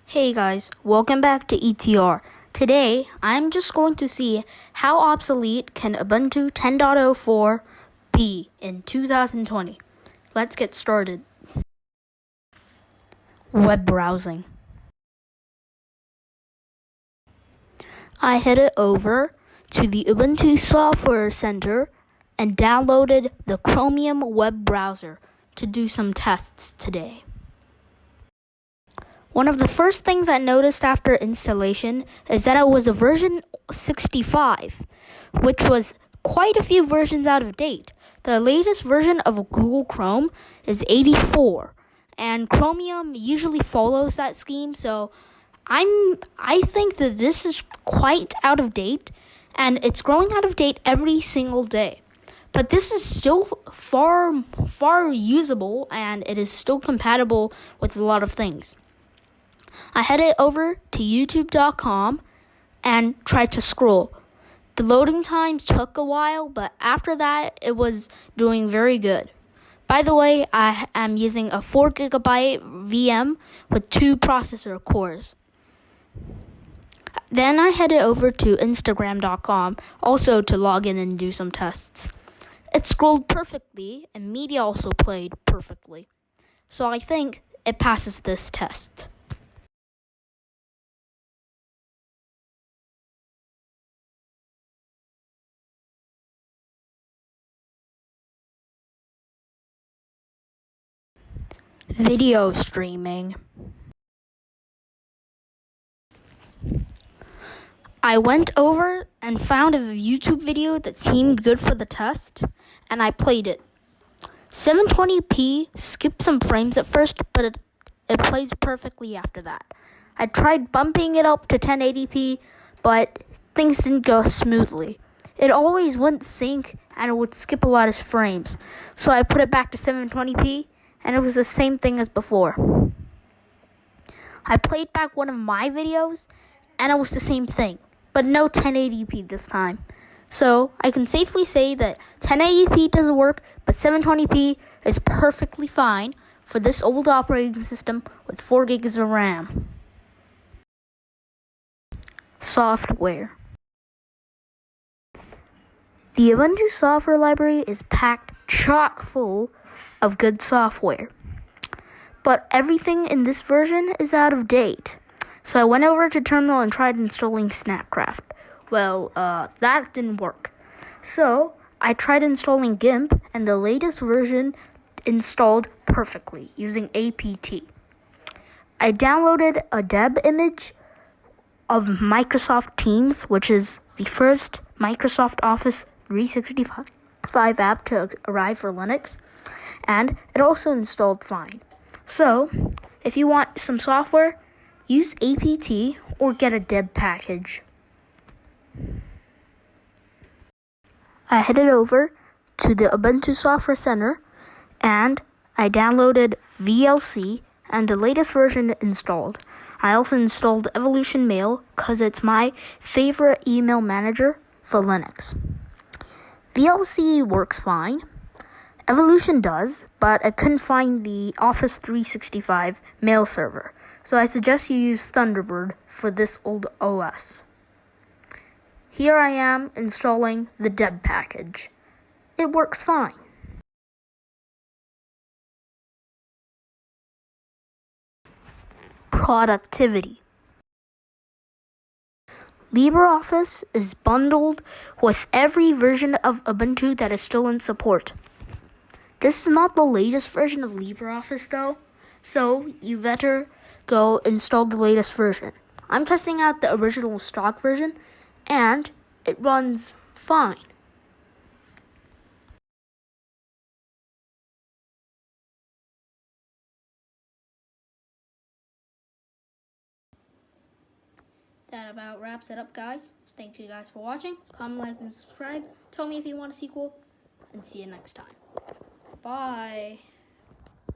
Hey guys, welcome back to ETR. Today, I'm just going to see how obsolete can Ubuntu 10.04 be in 2020. Let's get started. Web browsing. I headed over to the Ubuntu Software Center and downloaded the Chromium web browser to do some tests today. One of the first things I noticed after installation is that it was a version 65, which was quite a few versions out of date. The latest version of Google Chrome is 84, and Chromium usually follows that scheme, so I think that this is quite out of date, and it's growing out of date every single day. But this is still far usable, and it is still compatible with a lot of things. I headed over to youtube.com and tried to scroll. The loading time took a while, but after that, it was doing very good. By the way, I am using a 4GB VM with 2 processor cores. Then I headed over to instagram.com also to log in and do some tests. It scrolled perfectly, and media also played perfectly. So I think it passes this test. Video streaming. I went over and found a YouTube video that seemed good for the test, and I played it. 720p skipped some frames at first, but it plays perfectly after that. I tried bumping it up to 1080p, but things didn't go smoothly. It always wouldn't sync, and it would skip a lot of frames. So I put it back to 720p, and it was the same thing as before. I played back one of my videos, and it was the same thing, but no 1080p this time. So I can safely say that 1080p doesn't work, but 720p is perfectly fine for this old operating system with 4 gigs of RAM. Software. The Ubuntu software library is packed chock full of good software. But everything in this version is out of date. So I went over to Terminal and tried installing Snapcraft. Well, that didn't work. So I tried installing GIMP, and the latest version installed perfectly using apt. I downloaded a deb image of Microsoft Teams, which is the first Microsoft Office 365 app to arrive for Linux, and it also installed fine. So, if you want some software, use apt or get a deb package. I headed over to the Ubuntu Software Center and I downloaded VLC and the latest version installed. I also installed Evolution Mail because it's my favorite email manager for Linux. VLC works fine. Evolution does, but I couldn't find the Office 365 mail server, so I suggest you use Thunderbird for this old OS. Here I am installing the deb package. It works fine. Productivity. LibreOffice is bundled with every version of Ubuntu that is still in support. This is not the latest version of LibreOffice though, so you better go install the latest version. I'm testing out the original stock version, and it runs fine. That about wraps it up, guys. Thank you guys for watching. Comment, like, and subscribe. Tell me if you want a sequel, and see you next time. Bye.